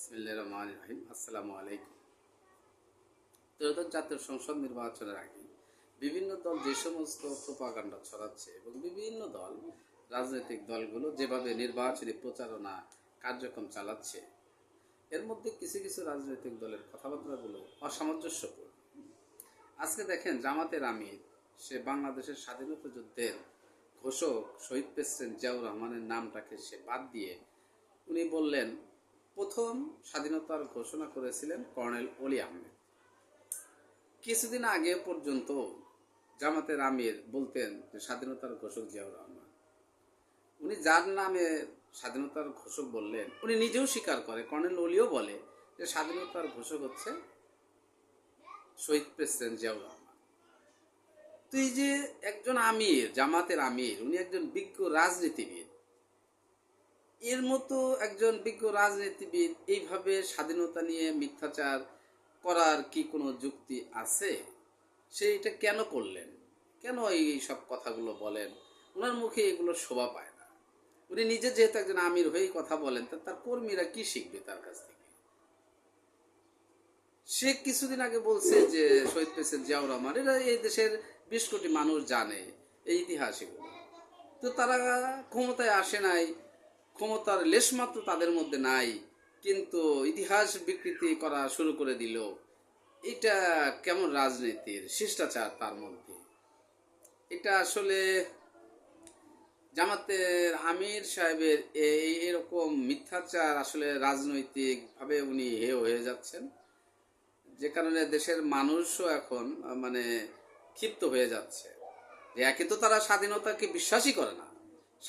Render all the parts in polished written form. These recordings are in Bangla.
বিসমিল্লাহির রহমানির রহিম। আসসালামু আলাইকুম। ত্রয়োদশ জাতীয় সংসদ নির্বাচনের আগে বিভিন্ন দল যে সমস্ত প্রোপাগান্ডা ছড়াচ্ছে এবং বিভিন্ন দল রাজনৈতিক দলগুলো যেভাবে নির্বাচনী প্রচারণা কার্যক্রম চালাচ্ছে, এর মধ্যে কিছু কিছু রাজনৈতিক দলের কথাবার্তাগুলো অসামঞ্জস্যপূর্ণ। আজকে দেখেন, জামাতের আমির সে বাংলাদেশের স্বাধীনতা যুদ্ধের ঘোষক শহীদ প্রেসিডেন্ট জিয়াউর রহমানের নামটাকে সে বাদ দিয়ে উনি বললেন প্রথম স্বাধীনতার ঘোষণা করেছিলেন কর্নেল অলি আহমেদ। কিছুদিন আগে পর্যন্ত জামাতের আমির বলতেন যে স্বাধীনতার ঘোষক জিয়াউর রহমান। উনি যার নামে স্বাধীনতার ঘোষক বললেন, উনি নিজেও স্বীকার করে, কর্নেল অলিও বলে যে স্বাধীনতার ঘোষক হচ্ছে শহীদ প্রেসিডেন্ট জিয়াউর রহমান। তো এই যে একজন আমির, জামাতের আমির, উনি একজন বিজ্ঞ রাজনীতিবিদ, এর মতো একজন বিজ্ঞ রাজনীতিবিদ এইভাবে স্বাধীনতা নিয়ে মিথ্যাচার করার কি কোনো যুক্তি আছে? সে এটা কেন করলেন? কেন এই সব কথাগুলো বলেন? ওনার মুখে এগুলো শোভা পায় না। উনি নিজে যেহেতু একজন আমির হয়েই কথা বলেন, তার কর্মীরা কি শিখবে তার কাছ থেকে? সে কিছুদিন আগে বলছে যে শহীদ প্রেসিডেন্ট জিয়াউর রহমান, এরা এই দেশের 20 কোটি মানুষ জানে এই ইতিহাস এগুলো। তো তারা ক্ষমতায় আসে নাই, ক্ষমতার লেশমাত্র তাদের মধ্যে নাই, কিন্তু ইতিহাস বিকৃতি করা শুরু করে দিল। এটা কেমন রাজনীতির শিষ্টাচার তার মধ্যে? এটা আসলে জামাতের আমির সাহেবের এরকম মিথ্যাচার আসলে রাজনৈতিকভাবে উনি হেয় হয়ে যাচ্ছেন, যে কারণে দেশের মানুষও এখন ক্ষিপ্ত হয়ে যাচ্ছে। যে একে তো তারা স্বাধীনতাকে বিশ্বাসই করে না,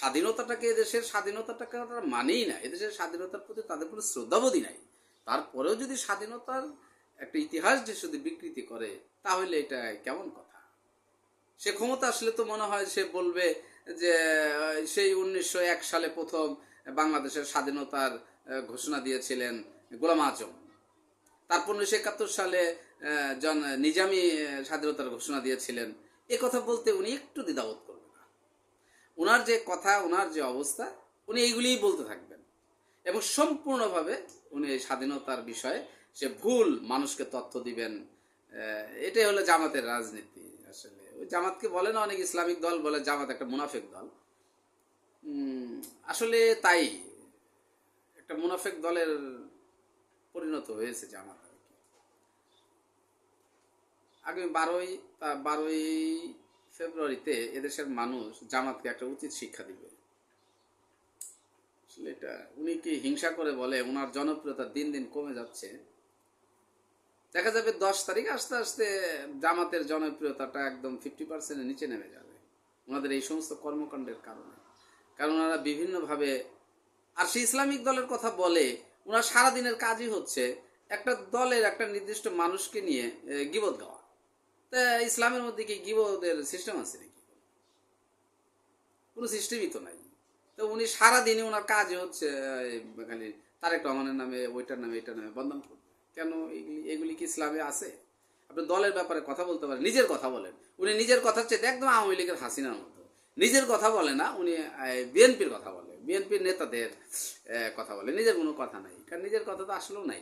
স্বাধীনতাটাকে, এদেশের স্বাধীনতাটাকে তারা মানেই না, এদেশের স্বাধীনতার প্রতি তাদের কোনো শ্রদ্ধাবোধই নাই। তারপরেও যদি স্বাধীনতার একটা ইতিহাস যে শুধু বিকৃতি করে, তাহলে এটা কেমন কথা? সে ক্ষমতা আসলে তো মনে হয় সে বলবে যে সেই 1901 সালে প্রথম বাংলাদেশের স্বাধীনতার ঘোষণা দিয়েছিলেন গোলাম আজম, তারপর 1971 সালে নিজামী স্বাধীনতার ঘোষণা দিয়েছিলেন। এ কথা বলতে উনি একটু দ্বিধাবোধ করবেন না। ওনার যে কথা, ওনার যে অবস্থা, উনি এইগুলিই বলতে থাকবেন এবং সম্পূর্ণভাবে উনি এই স্বাধীনতার বিষয়ে সে ভুল মানুষকে তথ্য দিবেন। এটাই হলো জামাতের রাজনীতি। আসলে ওই জামাতকে বলে না, অনেক ইসলামিক দল বলে জামাত একটা মুনাফিক দল। আসলে তাই একটা মুনাফিক দলের পরিণত হয়েছে জামাত। আগামী 12ই ফেব্রুয়ারিতে এদেশের মানুষ জামাতকে একটা উচিত শিক্ষা দিবে। আসলে এটা উনি কি হিংসা করে বলে? ওনার জনপ্রিয়তা দিন দিন কমে যাচ্ছে। দেখা যাবে 10 তারিখ আস্তে আস্তে জামাতের জনপ্রিয়তাটা একদম 50%-এর নিচে নেমে যাবে ওনাদের এই সমস্ত কর্মকাণ্ডের কারণে। কারণ ওনারা বিভিন্নভাবে, আর সে ইসলামিক দলের কথা বলে, ওনার সারাদিনের কাজই হচ্ছে একটা দলের একটা নির্দিষ্ট মানুষকে নিয়ে গীবত গাওয়া। তা ইসলামের মধ্যে কি গীবতের সিস্টেম আছে নাকি? কোনো সিস্টেমই তো নাই। তো উনি সারাদিনে ওনার কাজই হচ্ছে খালি তারেক রহমানের নামে, ওইটার নামে, এটার নামে বদনাম করবে। কেন? এগুলি কি ইসলামে আছে? আপনি দলের ব্যাপারে কথা বলতে পারেন, নিজের কথা বলেন। উনি নিজের কথার চেয়ে একদম আওয়ামী লীগের হাসিনার মতো নিজের কথা বলে না, উনি বিএনপির কথা বলে, বিএনপির নেতাদের কথা বলে, নিজের কোনো কথা নাই। কারণ নিজের কথা তো আসলেও নাই।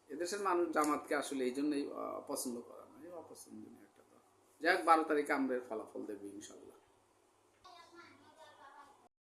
এদেশের মানুষ জামাতকে আসলে এই জন্যই পছন্দ করা নয়, অপছন্দনীয় একটা দল। যাই হোক, 12 তারিখে আমরা ফলাফল দেবো ইনশাল্লাহ।